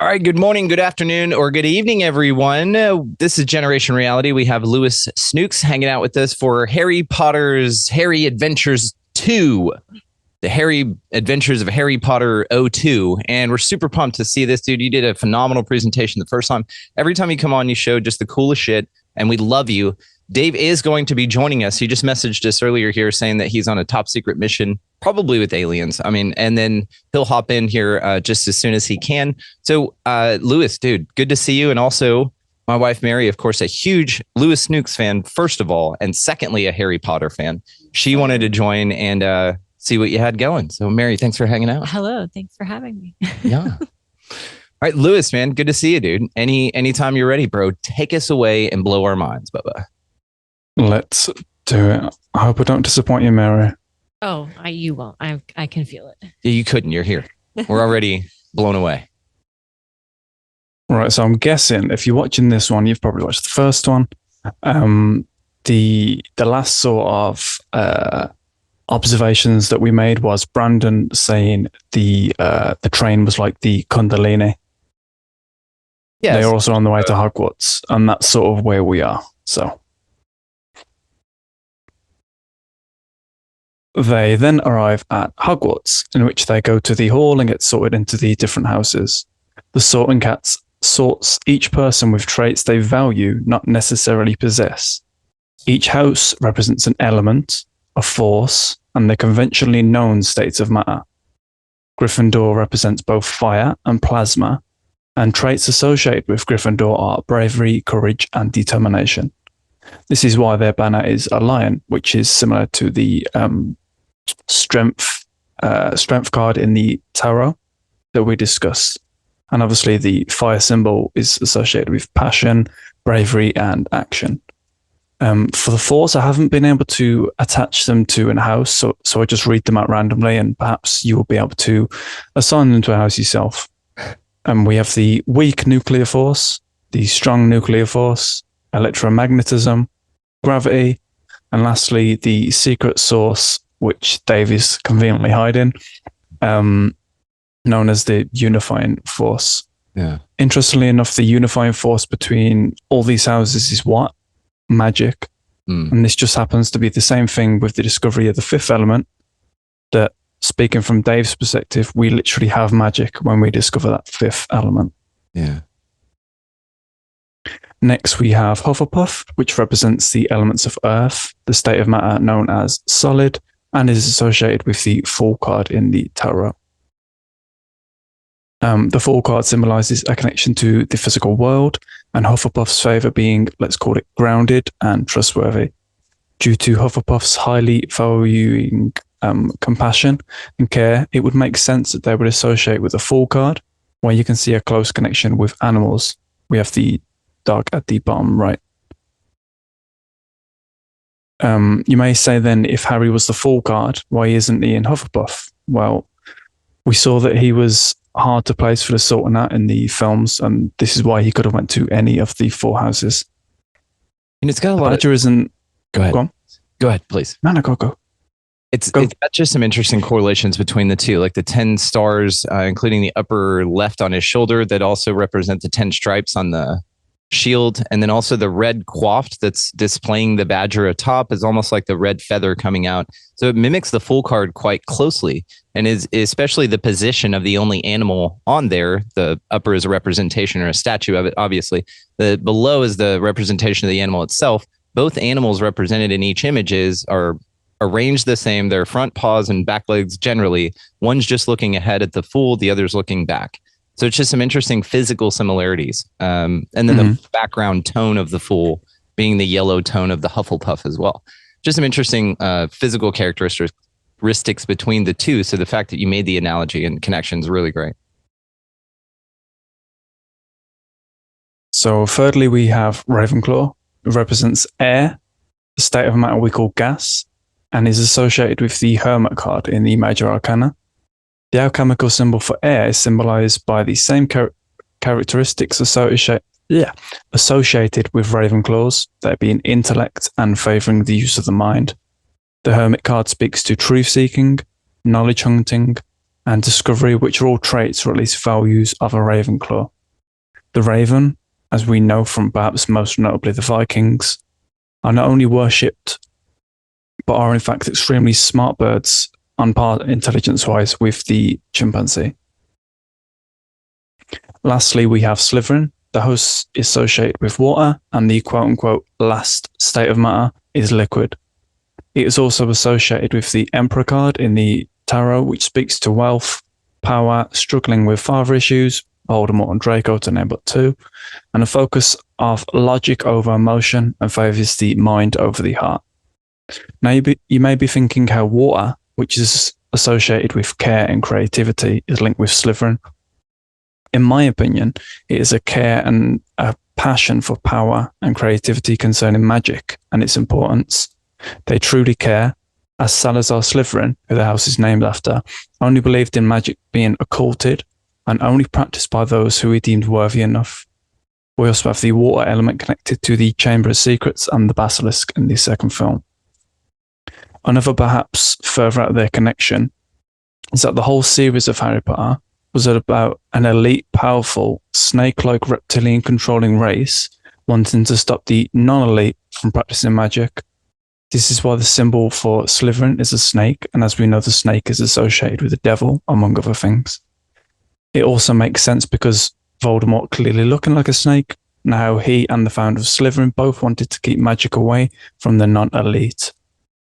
All right, good morning, good afternoon, or good evening, everyone. This is Generation Reality. We have Lewis Snooks hanging out with us for Harry Potter's Harry Adventures 2, the Harry Adventures of Harry Potter '02. And we're super pumped to see this, dude. You did a phenomenal presentation the first time. Every time you come on, you show just the coolest shit, and we love you. Dave is going to be joining us. He just messaged us earlier here saying that he's on a top secret mission, probably with aliens. I mean, and then he'll hop in here just as soon as he can. So, Lewis, dude, good to see you. And also, my wife, Mary, of course, a huge Lewis Snooks fan, first of all, and secondly, a Harry Potter fan. She wanted to join and see what you had going. So, Mary, thanks for hanging out. Hello. Thanks for having me. Yeah. All right, Lewis, man, good to see you, dude. Anytime you're ready, bro, take us away and blow our minds, Bubba. Let's do it. I hope I don't disappoint you, Mary. Oh, you won't. I can feel it. Yeah, you couldn't. You're here. We're already blown away. Right, so I'm guessing if you're watching this one, you've probably watched the first one. The last sort of observations that we made was Brandon saying the train was like the Kundalini. Yes. They're also on the way to Hogwarts, and that's sort of where we are. So they then arrive at Hogwarts, in which they go to the hall and get sorted into the different houses. The sorting cat sorts each person with traits they value, not necessarily possess. Each house represents an element, a force, and the conventionally known states of matter. Gryffindor represents both fire and plasma, and traits associated with Gryffindor are bravery, courage, and determination. This is why their banner is a lion, which is similar to the strength card in the tarot that we discussed. And obviously the fire symbol is associated with passion, bravery, and action. For the force, I haven't been able to attach them to a house, so I just read them out randomly, and perhaps you will be able to assign them to a house yourself. We have the weak nuclear force, the strong nuclear force, electromagnetism, gravity, and lastly, the secret source, which Dave is conveniently hiding, known as the unifying force. Yeah. Interestingly enough, the unifying force between all these houses is what? Magic. And this just happens to be the same thing with the discovery of the fifth element, that, speaking from Dave's perspective, we literally have magic when we discover that fifth element. Yeah. Next, we have Hufflepuff, which represents the elements of Earth, the state of matter known as solid, and is associated with the Fool card in the tarot. The Fool card symbolizes a connection to the physical world, and Hufflepuff's favor being, let's call it, grounded and trustworthy. Due to Hufflepuff's highly valuing compassion and care, it would make sense that they would associate with the Fool card, where you can see a close connection with animals. We have the dog at the bottom right. You may say then, if Harry was the Fool card, why isn't he in Hufflepuff? Well, we saw that he was hard to place for the sorting hat in the films, and this is why he could have went to any of the four houses. And it's got a lot Badger isn't... Go ahead. Go on. Go ahead, please. No, go. It's got just some interesting correlations between the two, like the 10 stars, including the upper left on his shoulder that also represent the 10 stripes on the shield, and then also the red coiffed that's displaying the badger atop is almost like the red feather coming out. So it mimics the Fool card quite closely, and is especially the position of the only animal on there. The upper is a representation or a statue of it, obviously. The below is the representation of the animal itself. Both animals represented in each images are arranged the same. Their front paws and back legs generally. One's just looking ahead at the Fool, the other's looking back. So it's just some interesting physical similarities. And then the background tone of the Fool being the yellow tone of the Hufflepuff as well. Just some interesting physical characteristics between the two. So the fact that you made the analogy and connection is really great. So thirdly, we have Ravenclaw. It represents air, the state of matter we call gas, and is associated with the Hermit card in the Major Arcana. The alchemical symbol for air is symbolized by the same characteristics associated with Ravenclaws, there being intellect and favoring the use of the mind. The Hermit card speaks to truth-seeking, knowledge hunting, and discovery, which are all traits or at least values of a Ravenclaw. The raven, as we know from perhaps most notably the Vikings, are not only worshipped, but are in fact extremely smart birds on par intelligence-wise with the chimpanzee. Lastly, we have Slytherin. The host is associated with water, and the quote-unquote last state of matter is liquid. It is also associated with the Emperor card in the tarot, which speaks to wealth, power, struggling with father issues, Voldemort and Draco to name but two, and a focus of logic over emotion and favours the mind over the heart. Now you may be thinking how water, which is associated with care and creativity, is linked with Slytherin. In my opinion, it is a care and a passion for power and creativity concerning magic and its importance. They truly care, as Salazar Slytherin, who the house is named after, only believed in magic being occulted and only practiced by those who he deemed worthy enough. We also have the water element connected to the Chamber of Secrets and the Basilisk in the second film. Another perhaps further out of their connection is that the whole series of Harry Potter was about an elite, powerful, snake-like reptilian controlling race wanting to stop the non-elite from practicing magic. This is why the symbol for Slytherin is a snake, and as we know, the snake is associated with the devil, among other things. It also makes sense because Voldemort clearly looking like a snake. Now he and the founder of Slytherin both wanted to keep magic away from the non-elite.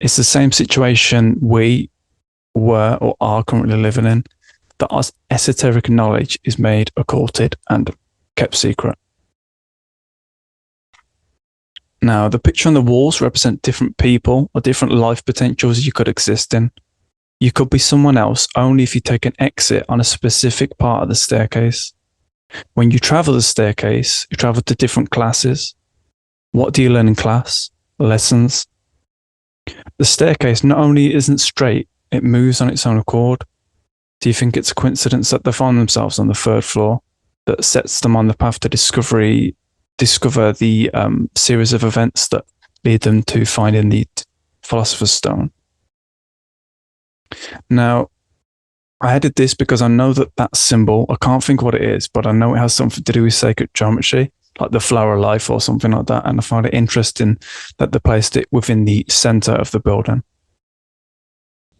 It's the same situation we were or are currently living in, that our esoteric knowledge is made occulted and kept secret. Now, the picture on the walls represent different people or different life potentials you could exist in. You could be someone else only if you take an exit on a specific part of the staircase. When you travel the staircase, you travel to different classes. What do you learn in class? Lessons. The staircase not only isn't straight, it moves on its own accord. Do you think it's a coincidence that they find themselves on the third floor that sets them on the path to discover the series of events that lead them to finding the Philosopher's Stone? Now, I added this because I know that symbol, I can't think what it is, but I know it has something to do with sacred geometry, like the flower of life or something like that, and I find it interesting that they placed it within the center of the building.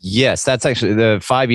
Yes, that's actually the 5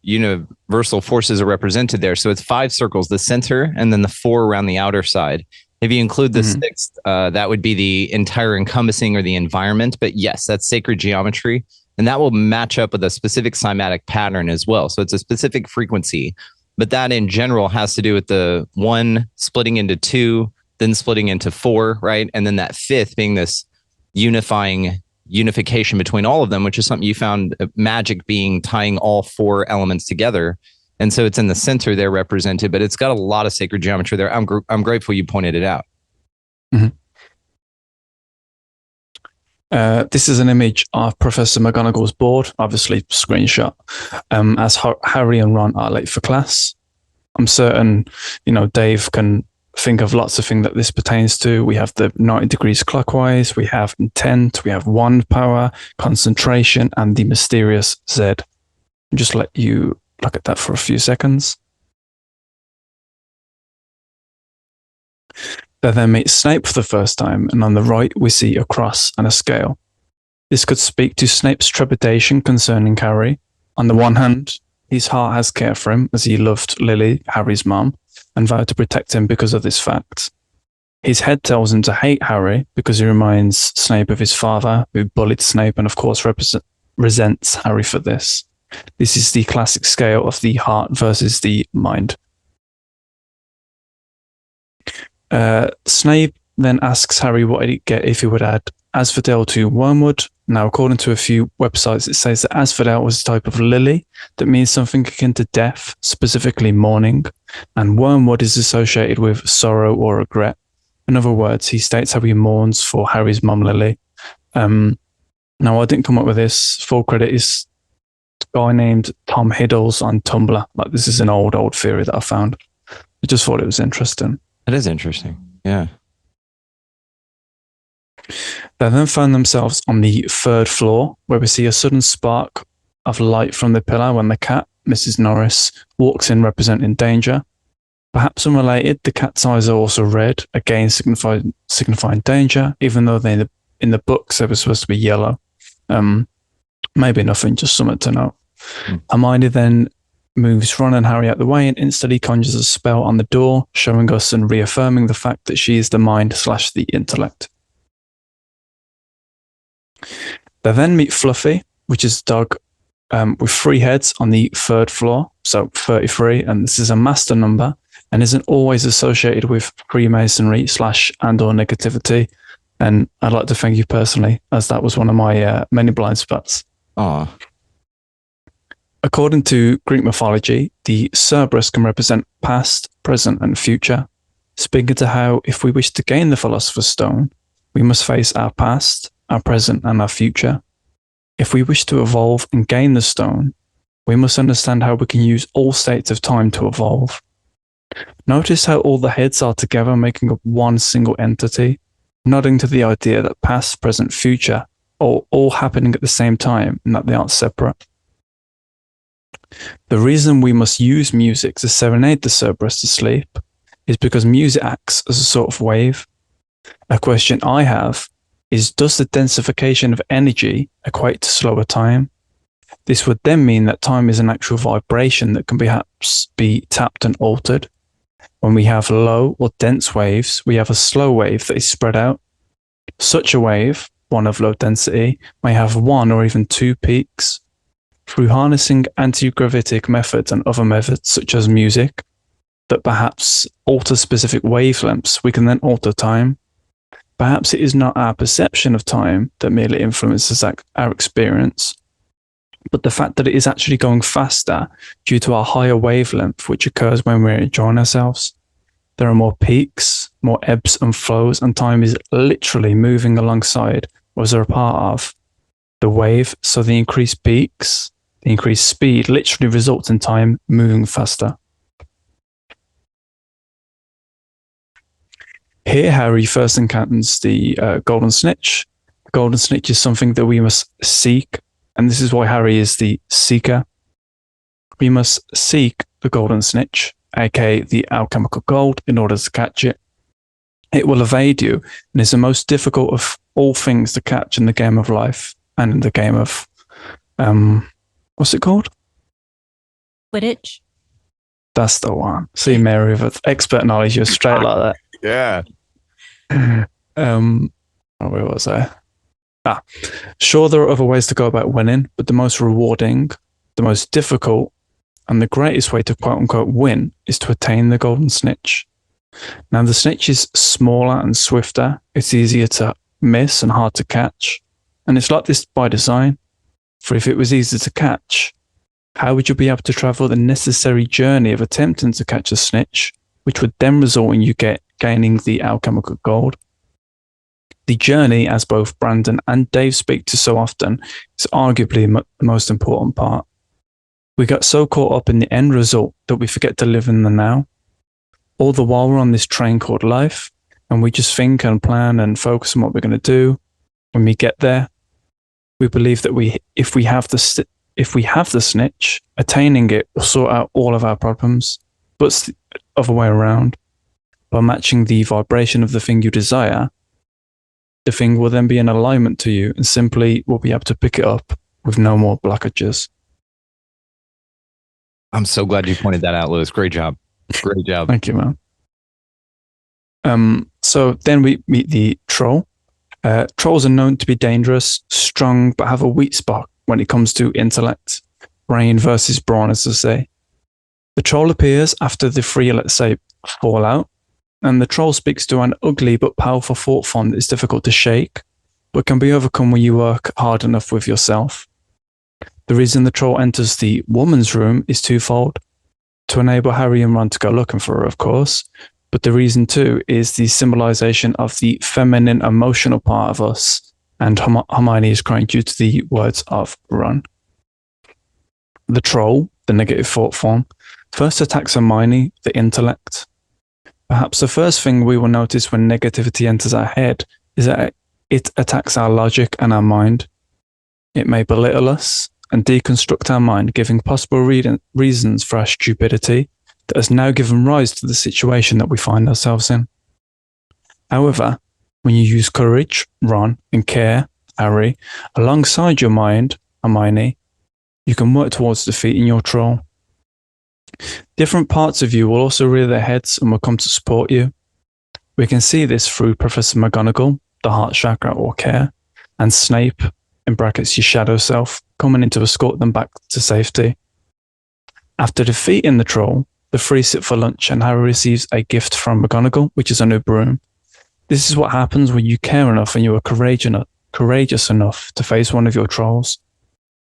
universal forces are represented there. So it's 5 circles, the center, and then the 4 around the outer side. If you include the 6th, that would be the entire encompassing or the environment. But yes, that's sacred geometry. And that will match up with a specific cymatic pattern as well. So it's a specific frequency. But that in general has to do with the 1 splitting into 2, then splitting into 4, right? And then that 5th being this unification between all of them, which is something you found magic being tying all 4 elements together. And so it's in the center there represented, but it's got a lot of sacred geometry there. I'm grateful you pointed it out. Mm-hmm. This is an image of Professor McGonagall's board, obviously screenshot, as Harry and Ron are late for class. I'm certain, Dave can think of lots of things that this pertains to. We have the 90 degrees clockwise, we have intent, we have wand power, concentration, and the mysterious Z. I'll just let you look at that for a few seconds. They then meet Snape for the first time, and on the right we see a cross and a scale. This could speak to Snape's trepidation concerning Harry. On the one hand, his heart has care for him, as he loved Lily, Harry's mum, and vowed to protect him because of this fact. His head tells him to hate Harry because he reminds Snape of his father, who bullied Snape and of course resents Harry for this. This is the classic scale of the heart versus the mind. Snape then asks Harry what he'd get if he would add asphodel to wormwood. Now, according to a few websites, it says that asphodel was a type of lily that means something akin to death, specifically mourning, and wormwood is associated with sorrow or regret. In other words, he states how he mourns for Harry's mum, Lily. Now, I didn't come up with this. Full credit is a guy named Tom Hiddles on Tumblr. Like, this is an old theory that I found. I just thought it was interesting. It is interesting. Yeah. They then find themselves on the 3rd floor, where we see a sudden spark of light from the pillar when the cat, Mrs. Norris, walks in representing danger. Perhaps unrelated, the cat's eyes are also red, again signifying danger, even though in the books they were supposed to be yellow. Maybe nothing, just something to note. Hermione then moves Ron and Harry out the way and instantly conjures a spell on the door, showing us and reaffirming the fact that she is the mind / the intellect. They then meet Fluffy, which is a dog with 3 heads on the 3rd floor, so 33, and this is a master number and isn't always associated with Freemasonry / and or negativity. And I'd like to thank you personally, as that was one of my many blind spots. Aw. According to Greek mythology, the Cerberus can represent past, present, and future, speaking to how if we wish to gain the Philosopher's Stone, we must face our past, our present, and our future. If we wish to evolve and gain the stone, we must understand how we can use all states of time to evolve. Notice how all the heads are together, making up one single entity, nodding to the idea that past, present, future are all happening at the same time and that they aren't separate. The reason we must use music to serenade the Cerberus to sleep is because music acts as a sort of wave. A question I have is, does the densification of energy equate to slower time? This would then mean that time is an actual vibration that can perhaps be tapped and altered. When we have low or dense waves, we have a slow wave that is spread out. Such a wave, one of low density, may have 1 or even 2 peaks. Through harnessing anti-gravitic methods and other methods, such as music, that perhaps alter specific wavelengths, we can then alter time. Perhaps it is not our perception of time that merely influences our experience, but the fact that it is actually going faster due to our higher wavelength, which occurs when we're enjoying ourselves. There are more peaks, more ebbs and flows, and time is literally moving alongside, or as a part of, the wave. So the increased peaks, the increased speed literally results in time moving faster. Here, Harry first encounters the golden snitch. The golden snitch is something that we must seek, and this is why Harry is the seeker. We must seek the golden snitch, aka the alchemical gold, in order to catch it. It will evade you and is the most difficult of all things to catch in the game of life and in the game of, what's it called? Quidditch. That's the one. See, Mary, with expert knowledge, you're straight like that. Yeah. Where was I? Sure, there are other ways to go about winning, but the most rewarding, the most difficult, and the greatest way to quote unquote win is to attain the golden snitch. Now, the snitch is smaller and swifter. It's easier to miss and hard to catch. And it's like this by design. For if it was easy to catch, how would you be able to travel the necessary journey of attempting to catch a snitch, which would then result in you gaining the alchemical gold? The journey, as both Brandon and Dave speak to so often, is arguably the most important part. We got so caught up in the end result that we forget to live in the now. All the while we're on this train called life, and we just think and plan and focus on what we're going to do. When we get there, we believe that if we have the snitch, attaining it will sort out all of our problems. But it's the other way around. By matching the vibration of the thing you desire, the thing will then be in alignment to you and simply will be able to pick it up with no more blockages. I'm so glad you pointed that out, Lewis. Great job. Great job. Thank you, man. So then we meet the troll. Trolls are known to be dangerous, strong, but have a weak spot when it comes to intellect. Brain versus brawn, as they say. The troll appears after the 3, let's say, fall out, and the troll speaks to an ugly but powerful thought form that is difficult to shake, but can be overcome when you work hard enough with yourself. The reason the troll enters the woman's room is twofold. To enable Harry and Ron to go looking for her, of course, but the reason too is the symbolization of the feminine emotional part of us, and Hermione is crying due to the words of Ron. The troll, the negative thought form, first attacks Hermione, the intellect. Perhaps the first thing we will notice when negativity enters our head is that it attacks our logic and our mind. It may belittle us and deconstruct our mind, giving possible reasons for our stupidity, that has now given rise to the situation that we find ourselves in. However, when you use courage, Ron, and care, Harry, alongside your mind, Hermione, you can work towards defeating your troll. Different parts of you will also rear their heads and will come to support you. We can see this through Professor McGonagall, the heart chakra or care, and Snape, in brackets your shadow self, coming in to escort them back to safety. After defeating the troll, the three sit for lunch and Harry receives a gift from McGonagall, which is a new broom. This is what happens when you care enough and you are courageous enough to face one of your trolls.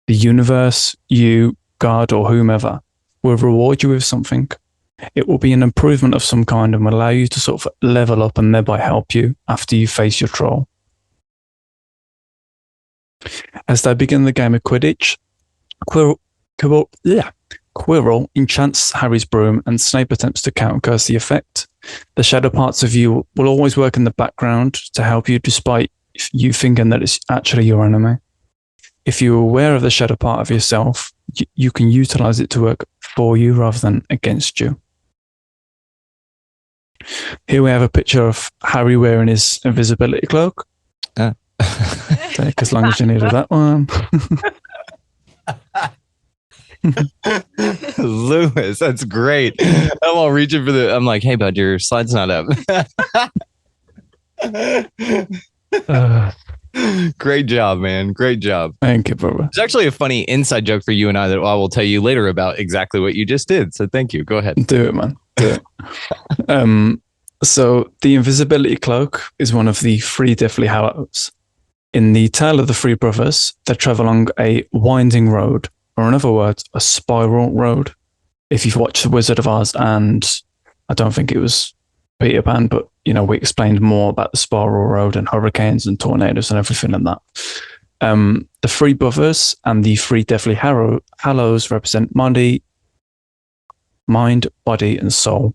The universe, you, God, or whomever will reward you with something. It will be an improvement of some kind and will allow you to sort of level up and thereby help you after you face your troll. As they begin the game of Quidditch, Quirrell enchants Harry's broom and Snape attempts to countercurse the effect. The shadow parts of you will always work in the background to help you despite you thinking that it's actually your enemy. If you're aware of the shadow part of yourself, you can utilize it to work for you rather than against you. Here we have a picture of Harry wearing his invisibility cloak. Take as long as you needed that one. Lewis, that's great. I'm all reaching for I'm like, hey bud, your slide's not up. Great job, man. Great job. Thank you, brother. It's actually a funny inside joke for you and I that I will tell you later about exactly what you just did. So thank you. Go ahead. Do it, man. Do it. So the invisibility cloak is one of the three Deathly Hallows. In the tale of the three brothers, they travel along a winding road, or in other words, a spiral road. If you've watched The Wizard of Oz, and I don't think it was Peter Pan, but we explained more about the spiral road and hurricanes and tornadoes and everything like that. The three brothers and the three Deathly Hallows represent mind, body, and soul.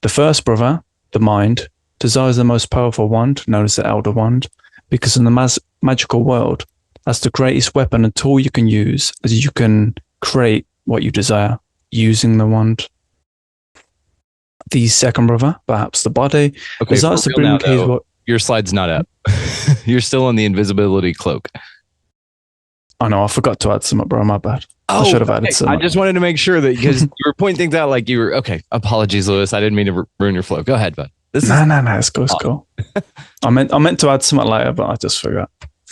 The first brother, the mind, desires the most powerful wand, known as the Elder Wand, because in the magical world, that's the greatest weapon and tool you can use, as you can create what you desire using the wand. The second brother, perhaps the body, desires to bring your slide's not up. You're still on the invisibility cloak. Oh no, I forgot to add something, bro. My bad. I should have added something. I just wanted to make sure that because you were pointing things out like you were okay. Apologies, Lewis. I didn't mean to ruin your flow. Go ahead, bud. No, it's cool. It's cool. I meant to add something later, but I just forgot.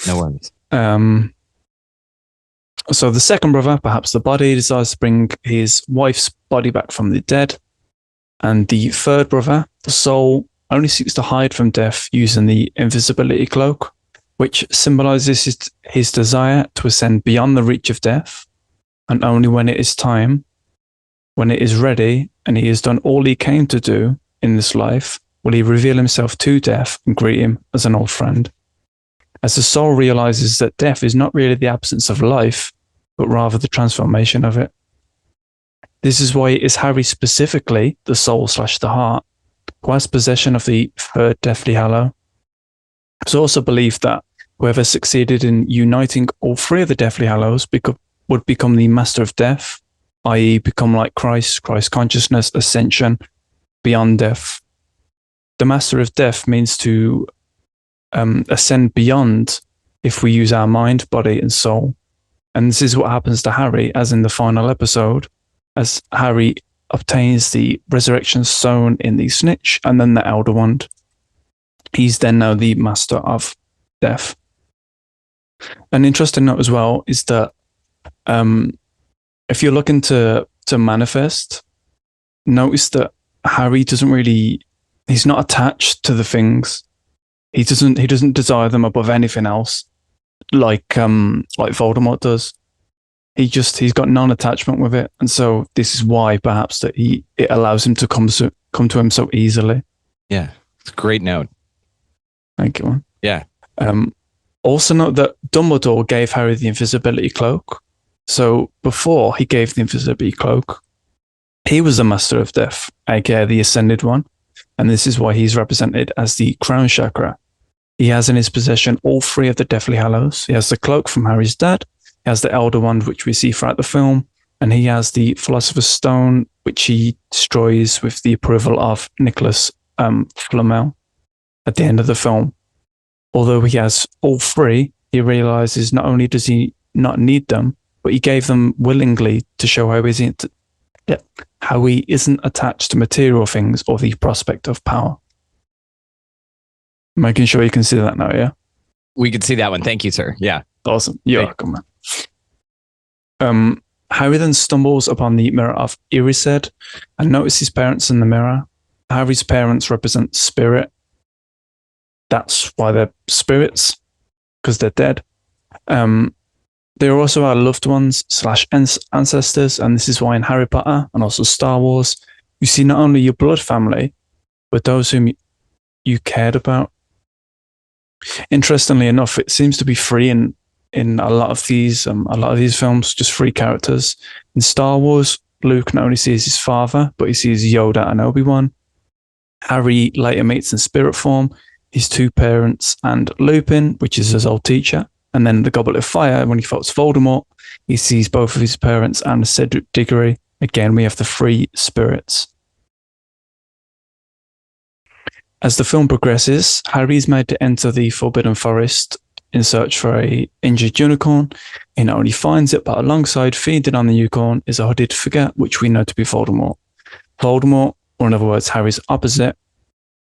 No worries. So the second brother, perhaps the body, desires to bring his wife's body back from the dead. And the third brother, the soul, only seeks to hide from death using the invisibility cloak, which symbolizes his desire to ascend beyond the reach of death. And only when it is time, when it is ready, and he has done all he came to do in this life, will he reveal himself to death and greet him as an old friend. As the soul realizes that death is not really the absence of life, but rather the transformation of it. This is why it is Harry specifically, the soul / the heart, who has possession of the third Deathly Hallow. It's also believed that whoever succeeded in uniting all three of the Deathly Hallows would become the Master of Death, i.e. become like Christ consciousness, ascension, beyond death. The Master of Death means to ascend beyond if we use our mind, body, and soul. And this is what happens to Harry, as in the final episode, as Harry obtains the resurrection stone in the snitch and then the Elder Wand. He's then now the Master of Death. An interesting note as well is that if you're looking to manifest, notice that Harry he's not attached to the things. He doesn't desire them above anything else, like Voldemort does. He's got non-attachment with it, and so this is why perhaps that it allows him to come to him so easily. Yeah, it's a great note. Thank you, man. Yeah. Also note that Dumbledore gave Harry the invisibility cloak. So before he gave the invisibility cloak, he was the Master of Death, aka the Ascended One, and this is why he's represented as the Crown Chakra. He has in his possession all three of the Deathly Hallows. He has the cloak from Harry's dad. He has the Elder Wand, which we see throughout the film, and he has the Philosopher's Stone, which he destroys with the approval of Nicholas Flamel at the end of the film. Although he has all three, he realizes not only does he not need them, but he gave them willingly to show how he isn't attached to material things or the prospect of power. Making sure you can see that now, yeah? We could see that one. Thank you, sir. Yeah. Awesome. You're welcome, man. Harry then stumbles upon the mirror of Erised and notices his parents in the mirror. Harry's parents represent spirit. That's why they're spirits, because they're dead. They are also our loved ones / ancestors, and this is why in Harry Potter and also Star Wars, you see not only your blood family, but those whom you cared about. Interestingly enough, it seems to be free in a lot of these films, just 3 characters. In Star Wars, Luke not only sees his father, but he sees Yoda and Obi-Wan. Harry later meets in spirit form his 2 parents and Lupin, which is his old teacher. And then the Goblet of Fire, when he fights Voldemort, he sees both of his parents and Cedric Diggory. Again, we have the 3 spirits. As the film progresses, Harry is made to enter the Forbidden Forest in search for a injured unicorn. He not only finds it, but alongside feeding on the unicorn is a hooded figure, which we know to be Voldemort. Voldemort, or in other words, Harry's opposite,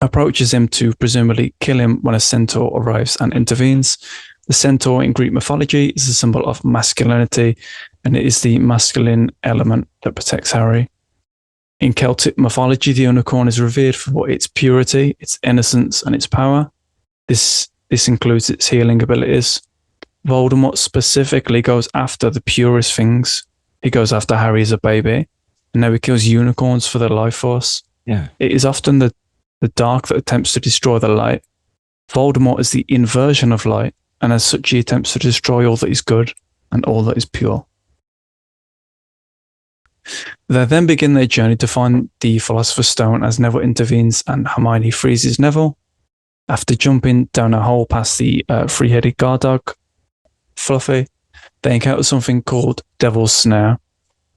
approaches him to presumably kill him when a centaur arrives and intervenes. The centaur in Greek mythology is a symbol of masculinity, and it is the masculine element that protects Harry. In Celtic mythology, the unicorn is revered for its purity, its innocence, and its power. This includes its healing abilities. Voldemort specifically goes after the purest things. He goes after Harry as a baby, and now he kills unicorns for their life force. Yeah. It is often the dark that attempts to destroy the light. Voldemort is the inversion of light, and as such he attempts to destroy all that is good and all that is pure. They then begin their journey to find the Philosopher's Stone as Neville intervenes and Hermione freezes Neville. After jumping down a hole past the 3-headed guard dog, Fluffy, they encounter something called Devil's Snare.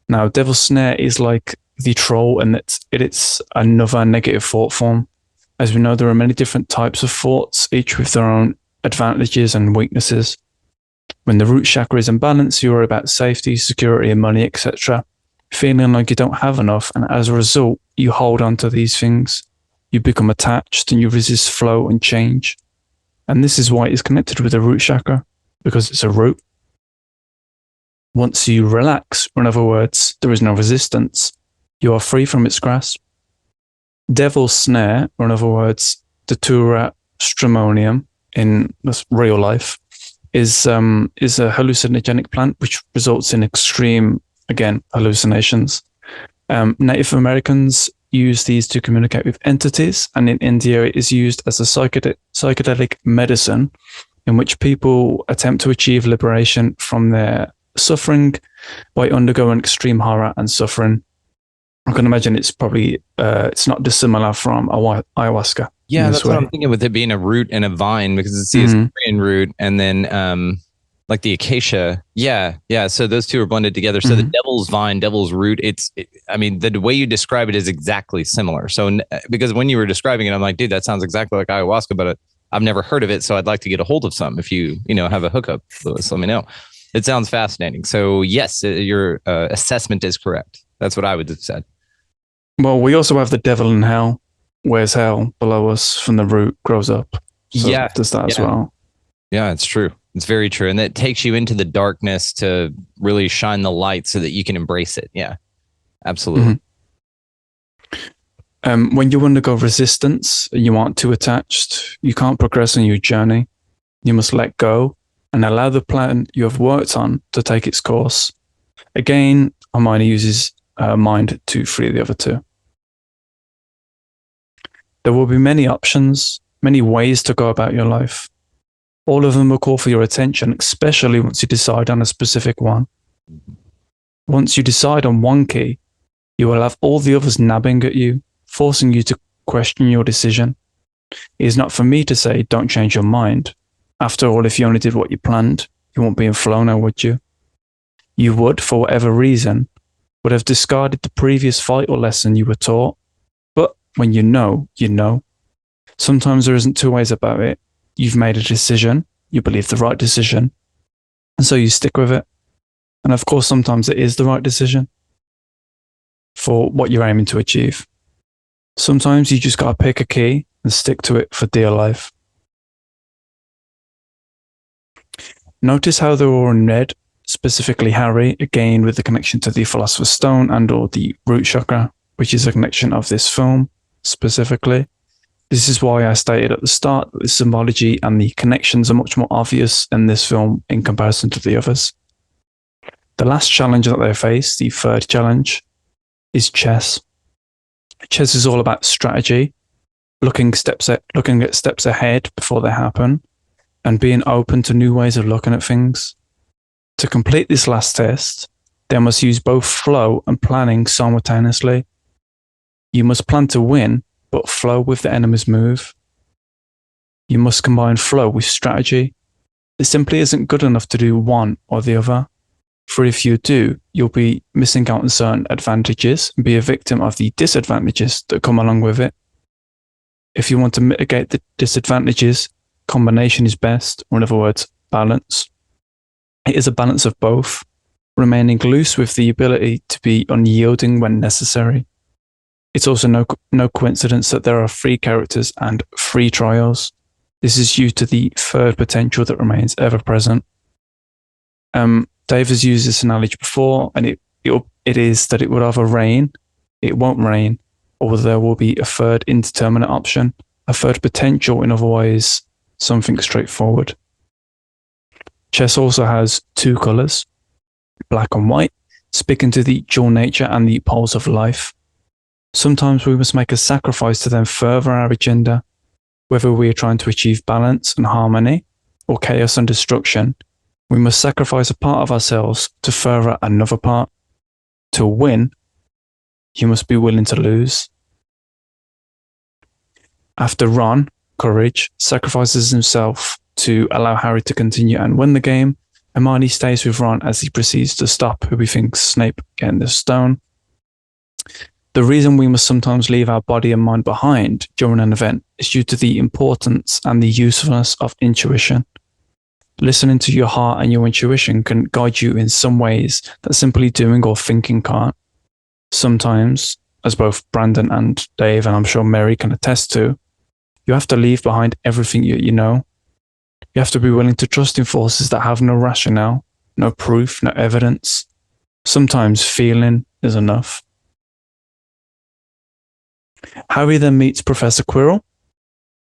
Now, Devil's Snare is like the troll, and it's another negative thought form. As we know, there are many different types of thoughts, each with their own advantages and weaknesses. When the root chakra is imbalanced, you worry about safety, security, and money, etc., feeling like you don't have enough, and as a result, you hold on to these things. You become attached and you resist flow and change. And this is why it's connected with the root chakra, because it's a root. Once you relax, or in other words, there is no resistance, you are free from its grasp. Devil's Snare, or in other words, Datura stramonium in real life, is a hallucinogenic plant which results in extreme, again, hallucinations. Native Americans use these to communicate with entities, and in India it is used as a psychedelic medicine in which people attempt to achieve liberation from their suffering by undergoing extreme horror and suffering. I can imagine it's probably it's not dissimilar from ayahuasca. Yeah, that's what I'm thinking, with it being a root and a vine, because it's the Assyrian root, and then like the acacia. Yeah. So those 2 are blended together. So the devil's vine, devil's root, I mean, the way you describe it is exactly similar. So because when you were describing it, I'm like, dude, that sounds exactly like ayahuasca, but I've never heard of it. So I'd like to get a hold of some. If you have a hookup, Lewis, let me know. It sounds fascinating. So yes, your assessment is correct. That's what I would have said. Well, we also have the devil in hell. Where's hell below us from the root grows up. So does that as well. Yeah, it's true. It's very true. And that takes you into the darkness to really shine the light so that you can embrace it. Yeah, absolutely. When you undergo resistance, you aren't too attached, you can't progress on your journey. You must let go and allow the plan you have worked on to take its course. Again, Hermione uses her mind to free the other 2. There will be many options, many ways to go about your life. All of them will call for your attention, especially once you decide on a specific one. Once you decide on one key, you will have all the others nabbing at you, forcing you to question your decision. It is not for me to say, don't change your mind. After all, if you only did what you planned, you won't be in flow now, would you? You would, for whatever reason, would have discarded the previous fight or lesson you were taught. But when you know, you know. Sometimes there isn't two ways about it. You've made a decision, you believe the right decision, and so you stick with it. And of course, sometimes it is the right decision for what you're aiming to achieve. Sometimes you just got to pick a key and stick to it for dear life. Notice how they're all in red, specifically Harry, again with the connection to the Philosopher's Stone and or the root chakra, which is a connection of this film specifically. This is why I stated at the start that the symbology and the connections are much more obvious in this film in comparison to the others. The last challenge that they face, the third challenge, is chess. Chess is all about strategy, looking at steps ahead before they happen, and being open to new ways of looking at things. To complete this last test, they must use both flow and planning simultaneously. You must plan to win, but flow with the enemy's move. You must combine flow with strategy. It simply isn't good enough to do one or the other. For if you do, you'll be missing out on certain advantages and be a victim of the disadvantages that come along with it. If you want to mitigate the disadvantages, combination is best, or in other words, balance. It is a balance of both, remaining loose with the ability to be unyielding when necessary. It's also no coincidence that there are 3 characters and 3 trials. This is due to the third potential that remains ever present. Dave has used this analogy before, and it is that it would either rain, it won't rain, or there will be a third indeterminate option, a third potential, in other ways, something straightforward. Chess also has 2 colours, black and white, speaking to the dual nature and the poles of life. Sometimes we must make a sacrifice to then further our agenda, whether we are trying to achieve balance and harmony or chaos and destruction. We must sacrifice a part of ourselves to further another part. To win, you must be willing to lose. After Ron, Courage, sacrifices himself to allow Harry to continue and win the game, Hermione stays with Ron as he proceeds to stop who we think's Snape getting the stone. The reason we must sometimes leave our body and mind behind during an event is due to the importance and the usefulness of intuition. Listening to your heart and your intuition can guide you in some ways that simply doing or thinking can't. Sometimes, as both Brandon and Dave, and I'm sure Mary can attest to, you have to leave behind everything you know. You have to be willing to trust in forces that have no rationale, no proof, no evidence. Sometimes feeling is enough. Harry then meets Professor Quirrell.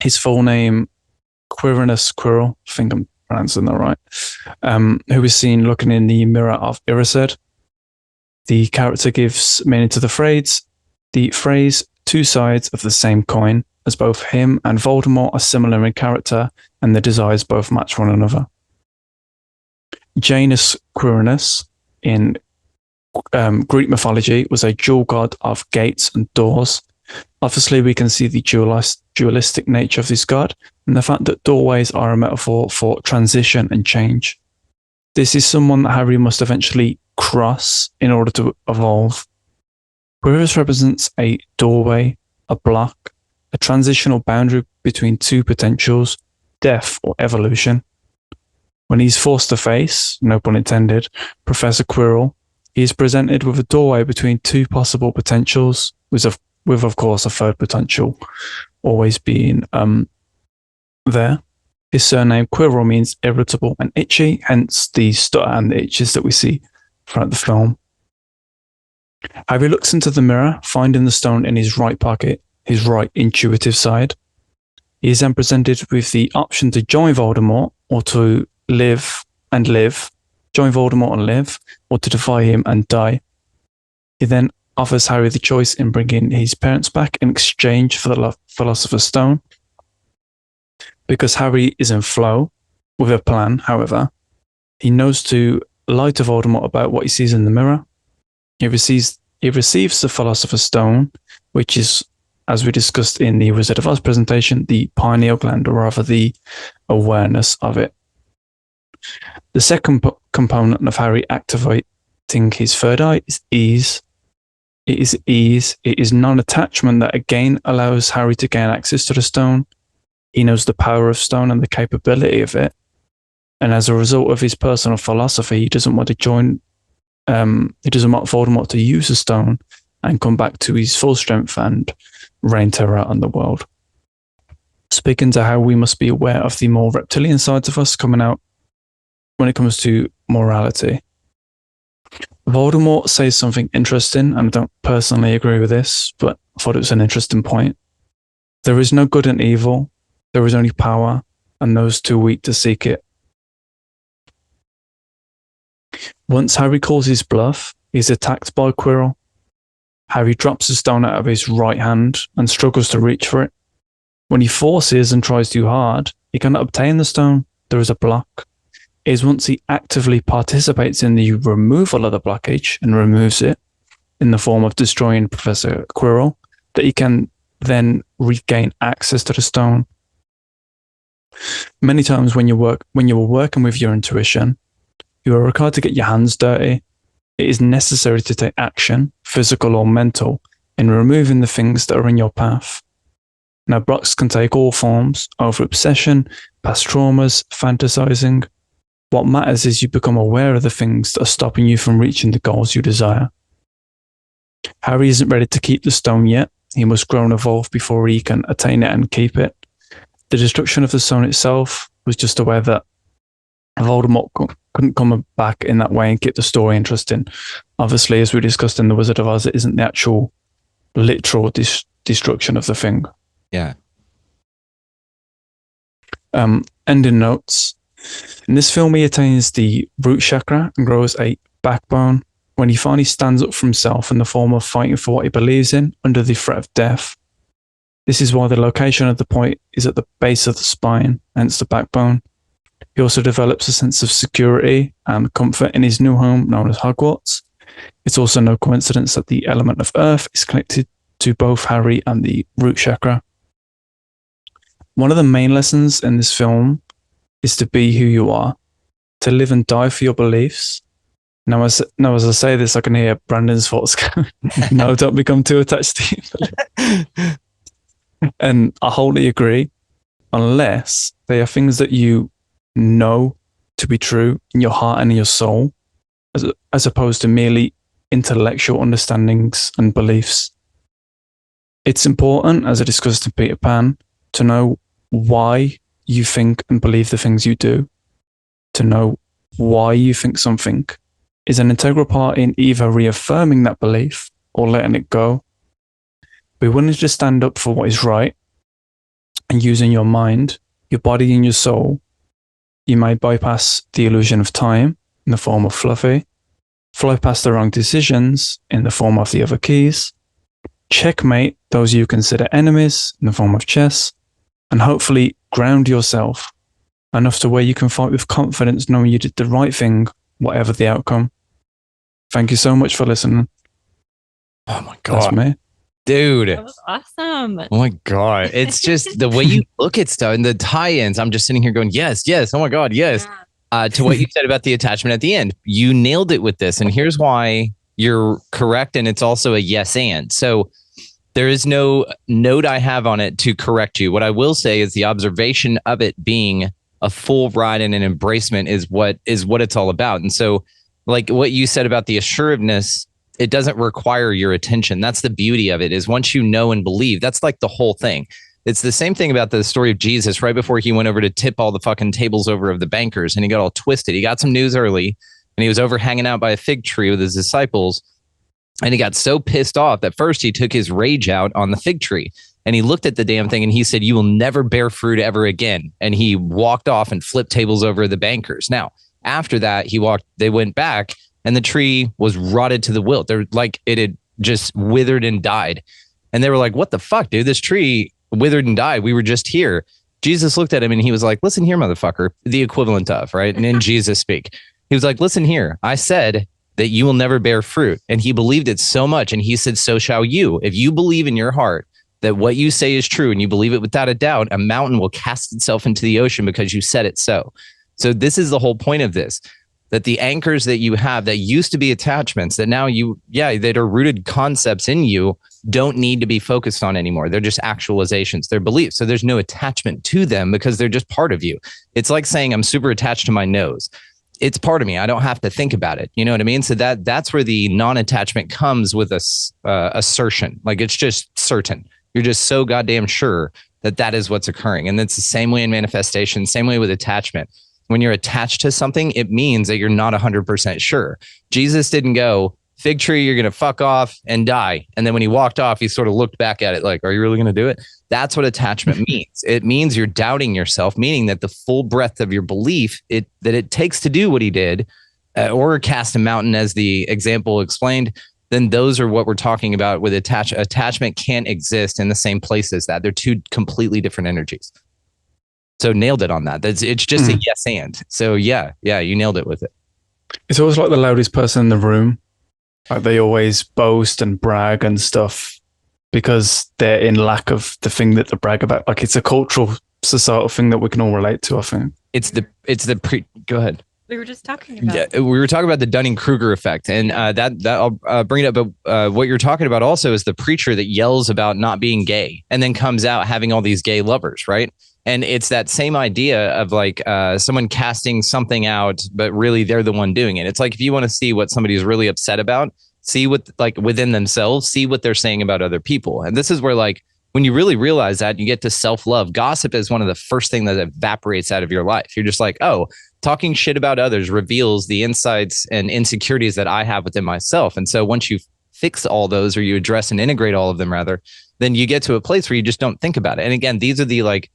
His full name, Quirinus Quirrell, I think I'm pronouncing that right, who is seen looking in the mirror of Erised. The character gives meaning to the phrase 2 sides of the same coin, as both him and Voldemort are similar in character and their desires both match one another. Janus Quirinus in Greek mythology was a dual god of gates and doors. Obviously, we can see the dualistic nature of this god and the fact that doorways are a metaphor for transition and change. This is someone that Harry must eventually cross in order to evolve. Quirinus represents a doorway, a block, a transitional boundary between 2 potentials, death or evolution. When he's forced to face, no pun intended, Professor Quirrell, he is presented with a doorway between 2 possible potentials, with of course a third potential always being there. His surname Quirrell means irritable and itchy, hence the stutter and the itches that we see throughout the film. Harry looks into the mirror, finding the stone in his right pocket, his right intuitive side. He is then presented with the option to join Voldemort or to join Voldemort and live, or to defy him and die. He then offers Harry the choice in bringing his parents back in exchange for the Philosopher's Stone. Because Harry is in flow with a plan, however, he knows to lie to Voldemort about what he sees in the mirror. He receives the Philosopher's Stone, which is, as we discussed in the Wizard of Oz presentation, the pineal gland, or rather the awareness of it. The second component of Harry activating injecting his third eye is ease. It is ease. It is non-attachment that again allows Harry to gain access to the stone. He knows the power of stone and the capability of it. And as a result of his personal philosophy, he doesn't want to join, he doesn't want Voldemort to use the stone and come back to his full strength and reign terror on the world. Speaking to how we must be aware of the more reptilian sides of us coming out when it comes to morality. Voldemort says something interesting, and I don't personally agree with this, but I thought it was an interesting point. There is no good and evil. There is only power, and those too weak to seek it. Once Harry calls his bluff, he's attacked by Quirrell. Harry drops the stone out of his right hand and struggles to reach for it. When he forces and tries too hard, he cannot obtain the stone. There is a block. It is once he actively participates in the removal of the blockage and removes it in the form of destroying Professor Quirrell that he can then regain access to the stone. Many times when you were working with your intuition, you are required to get your hands dirty. It is necessary to take action, physical or mental, in removing the things that are in your path. Now, blocks can take all forms: over-obsession, past traumas, fantasizing. What matters is you become aware of the things that are stopping you from reaching the goals you desire. Harry isn't ready to keep the stone yet. He must grow and evolve before he can attain it and keep it. The destruction of the stone itself was just a way that Voldemort couldn't come back in that way and keep the story interesting. Obviously, as we discussed in The Wizard of Oz, it isn't the actual literal destruction of the thing. Yeah. Ending notes. In this film, he attains the root chakra and grows a backbone when he finally stands up for himself in the form of fighting for what he believes in under the threat of death. This is why the location of the point is at the base of the spine, hence the backbone. He also develops a sense of security and comfort in his new home known as Hogwarts. It's also no coincidence that the element of earth is connected to both Harry and the root chakra. One of the main lessons in this film is to be who you are, to live and die for your beliefs. Now, as I say this, I can hear Brandon's thoughts going, no, don't become too attached to you. And I wholly agree, unless they are things that you know to be true in your heart and in your soul, as opposed to merely intellectual understandings and beliefs. It's important, as I discussed in Peter Pan, to know why you think and believe the things you do, to know why you think something is an integral part in either reaffirming that belief or letting it go. Be willing to stand up for what is right, and using your mind, your body and your soul, you may bypass the illusion of time in the form of Fluffy, fly past the wrong decisions in the form of the other keys, checkmate those you consider enemies in the form of chess, and hopefully ground yourself enough to where you can fight with confidence knowing you did the right thing, whatever the outcome. Thank you so much for listening. Oh my God. That's me. Dude. That was awesome. Oh my God. It's just the way you look at stuff and the tie-ins. I'm just sitting here going, yes, yes. Oh my God, yes. To what you said about the attachment at the end. You nailed it with this. And here's why you're correct. And it's also a yes and. So there is no note I have on it to correct you. What I will say is the observation of it being a full ride and an embracement is what it's all about. And so like what you said about the assuredness, it doesn't require your attention. That's the beauty of it, is once you know and believe, that's like the whole thing. It's the same thing about the story of Jesus right before he went over to tip all the fucking tables over of the bankers and he got all twisted. He got some news early and he was over hanging out by a fig tree with his disciples. And he got so pissed off that first he took his rage out on the fig tree and he looked at the damn thing and he said, "You will never bear fruit ever again." And he walked off and flipped tables over the bankers. Now, after that, they went back and the tree was rotted to the wilt. They're like, it had just withered and died. And they were like, "What the fuck, dude? This tree withered and died. We were just here." Jesus looked at him and he was like, "Listen here, motherfucker," the equivalent of, right? And in Jesus speak, he was like, "Listen here. I said that you will never bear fruit." And he believed it so much. And he said, "So shall you. If you believe in your heart that what you say is true and you believe it without a doubt, a mountain will cast itself into the ocean because you said it so." So this is the whole point of this. that the anchors that you have that used to be attachments that now that are rooted concepts in you don't need to be focused on anymore. They're just actualizations, they're beliefs. So there's no attachment to them because they're just part of you. It's like saying I'm super attached to my nose. It's part of me. I don't have to think about it. You know what I mean? So that's where the non-attachment comes with assertion. Like it's just certain. You're just so goddamn sure that is what's occurring. And it's the same way in manifestation, same way with attachment. When you're attached to something, it means that you're not 100% sure. Jesus didn't go, fig tree, you're going to fuck off and die. And then when he walked off, he sort of looked back at it like, are you really going to do it? That's what attachment means. It means you're doubting yourself, meaning that the full breadth of your belief that it takes to do what he did, or cast a mountain as the example explained, then those are what we're talking about with attachment can't exist in the same place as that. They're two completely different energies. So nailed it on that. It's just a yes and. So yeah, you nailed it with it. It's always like the loudest person in the room. Like they always boast and brag and stuff because they're in lack of the thing that they brag about. Like it's a cultural, societal thing that we can all relate to, I think. Go ahead. We were just talking about. Yeah, we were talking about the Dunning-Kruger effect, and that I'll bring it up. But what you're talking about also is the preacher that yells about not being gay, and then comes out having all these gay lovers, right? And it's that same idea of like someone casting something out, but really they're the one doing it. It's like if you want to see what somebody's really upset about, see what like within themselves, see what they're saying about other people, and this is where like when you really realize that, you get to self-love. Gossip is one of the first things that evaporates out of your life. You're just like, oh. Talking shit about others reveals the insights and insecurities that I have within myself. And so once you fix all those, or you address and integrate all of them rather, then you get to a place where you just don't think about it. And again, these are the like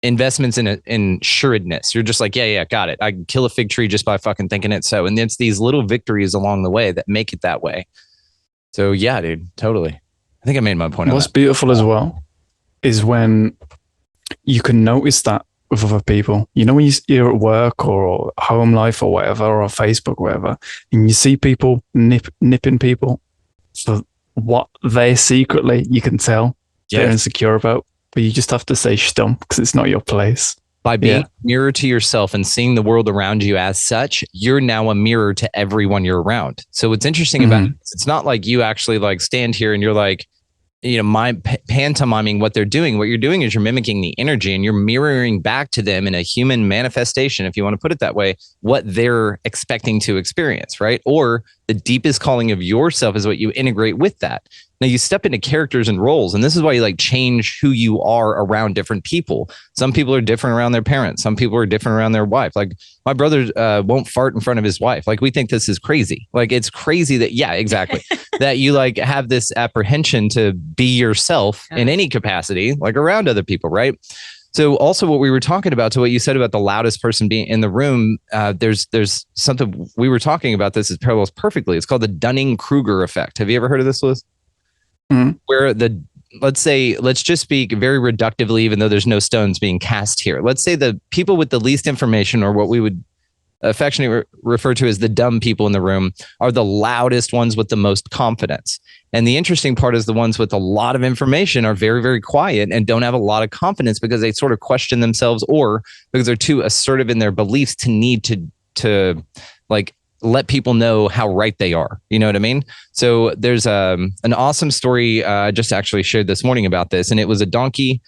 investments in sureness. You're just like, yeah, got it. I can kill a fig tree just by fucking thinking it. So, and it's these little victories along the way that make it that way. So yeah, dude, totally. I think I made my point. What's beautiful as well is when you can notice that with other people. You know, when you're at work or home life or whatever, or on Facebook or whatever, and you see people nipping people for what they secretly, you can tell they're insecure about, but you just have to say stump because it's not your place. By being a mirror to yourself and seeing the world around you as such, you're now a mirror to everyone you're around. So what's interesting about it, it's not like you actually like stand here and you're like, you know, pantomiming what they're doing. What you're doing is you're mimicking the energy and you're mirroring back to them in a human manifestation, if you want to put it that way, what they're expecting to experience, right? Or the deepest calling of yourself is what you integrate with that. Now you step into characters and roles, and this is why you like change who you are around different people. Some people are different around their parents. Some people are different around their wife. Like my brother won't fart in front of his wife. Like we think this is crazy. Like it's crazy that, yeah, exactly. that you like have this apprehension to be yourself in any capacity, like around other people, right? So also what we were talking about, to what you said about the loudest person being in the room, there's something we were talking about. This is parallels perfectly. It's called the Dunning-Kruger effect. Have you ever heard of this, Liz? Where let's just speak very reductively, even though there's no stones being cast here. Let's say the people with the least information, or what we would affectionately refer to as the dumb people in the room, are the loudest ones with the most confidence. And the interesting part is the ones with a lot of information are very, very quiet and don't have a lot of confidence because they sort of question themselves, or because they're too assertive in their beliefs to need to like let people know how right they are. You know what I mean? So there's an awesome story I just actually shared this morning about this, and it was a donkey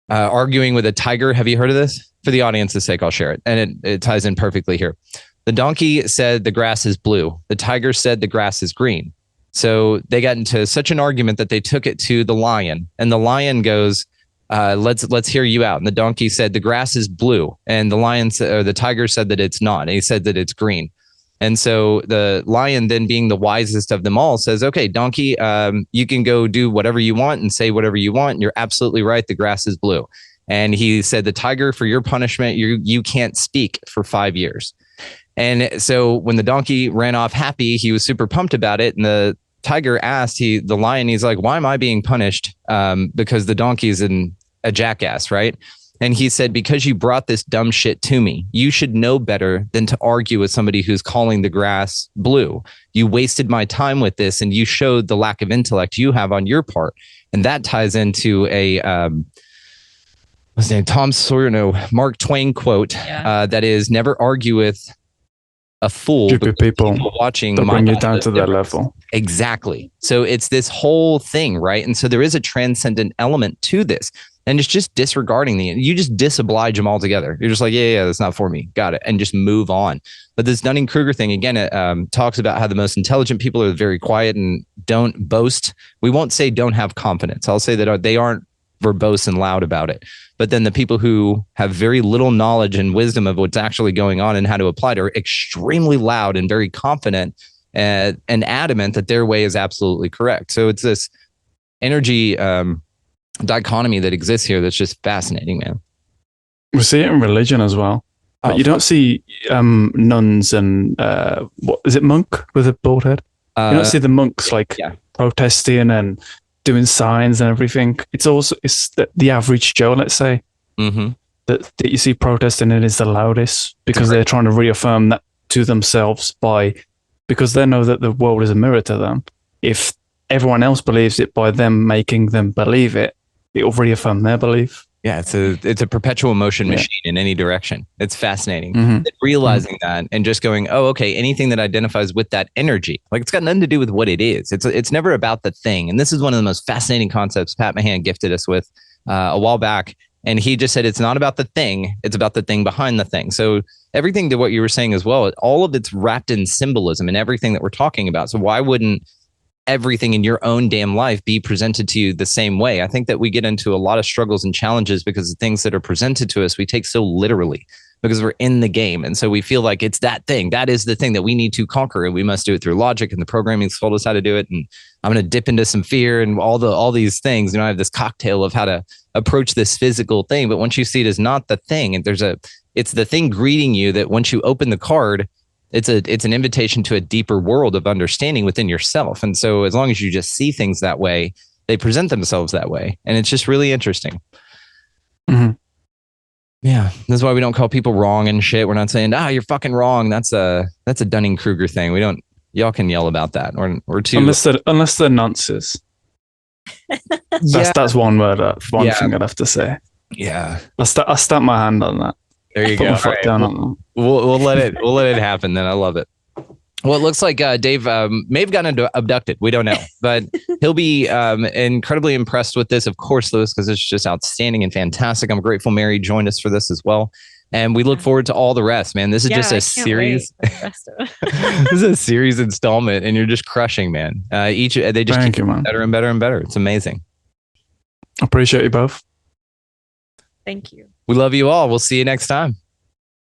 arguing with a tiger. Have you heard of this? For the audience's sake, I'll share it, and it ties in perfectly here. The donkey said the grass is blue. The tiger said the grass is green. So they got into such an argument that they took it to the lion, and the lion goes, let's hear you out. And the donkey said the grass is blue, and the tiger said that it's not, and he said that it's green. And so the lion, then being the wisest of them all, says, okay, donkey, you can go do whatever you want and say whatever you want. You're absolutely right. The grass is blue. And he said, the tiger, for your punishment, you can't speak for 5 years. And so when the donkey ran off happy, he was super pumped about it. And the tiger asked the lion, he's like, why am I being punished? Because the donkey's a jackass, right? And he said, because you brought this dumb shit to me, you should know better than to argue with somebody who's calling the grass blue. You wasted my time with this, and you showed the lack of intellect you have on your part. And that ties into a, what's his name? Tom Sawyer, no, Mark Twain quote, that is, never argue with a fool. Stupid people Watching that my bring you down to their level. Exactly. So it's this whole thing, right? And so there is a transcendent element to this. And it's just disregarding you just disoblige them altogether. You're just like, yeah, that's not for me. Got it. And just move on. But this Dunning-Kruger thing, again, it talks about how the most intelligent people are very quiet and don't boast. We won't say don't have confidence. I'll say that they aren't verbose and loud about it. But then the people who have very little knowledge and wisdom of what's actually going on and how to apply it are extremely loud and very confident and adamant that their way is absolutely correct. So it's this energy dichotomy that exists here that's just fascinating, man. We see it in religion as well. You don't see nuns and what is it, monk with a bald head? You don't see the monks protesting and doing signs and everything. It's the average Joe, let's say, that you see protesting and is the loudest because they're trying to reaffirm that to themselves because they know that the world is a mirror to them. If everyone else believes it by them making them believe it, it'll reaffirm their belief. Yeah, it's a perpetual motion machine in any direction. It's fascinating. Realizing that and just going, oh, okay, anything that identifies with that energy, like it's got nothing to do with what it is. It's never about the thing. And this is one of the most fascinating concepts Pat Mahan gifted us with a while back. And he just said, it's not about the thing, it's about the thing behind the thing. So everything to what you were saying as well, all of it's wrapped in symbolism and everything that we're talking about. So why wouldn't everything in your own damn life be presented to you the same way? I think that we get into a lot of struggles and challenges because the things that are presented to us, we take so literally because we're in the game. And so we feel like it's that thing. That is the thing that we need to conquer. And we must do it through logic. And the programming's told us how to do it. And I'm going to dip into some fear and all these things. I have this cocktail of how to approach this physical thing. But once you see it as not the thing, and it's the thing greeting you that once you open the card, it's an invitation to a deeper world of understanding within yourself. And so as long as you just see things that way, they present themselves that way. And it's just really interesting. Yeah. That's why we don't call people wrong and shit. We're not saying, you're fucking wrong. That's a Dunning-Kruger thing. Y'all can yell about that or two. Unless they're nonces. That's one word, thing I'd have to say. Yeah. I'll stamp my hand on that. There you go. Right. We'll let it happen then. I love it. Well, it looks like Dave may have gotten abducted. We don't know, but he'll be incredibly impressed with this, of course, Lewis, because it's just outstanding and fantastic. I'm grateful Mary joined us for this as well. And we look forward to all the rest, man. This is just a series. This is a series installment, and you're just crushing, man. They just keep getting better and better and better. It's amazing. Appreciate you both. Thank you. We love you all. We'll see you next time.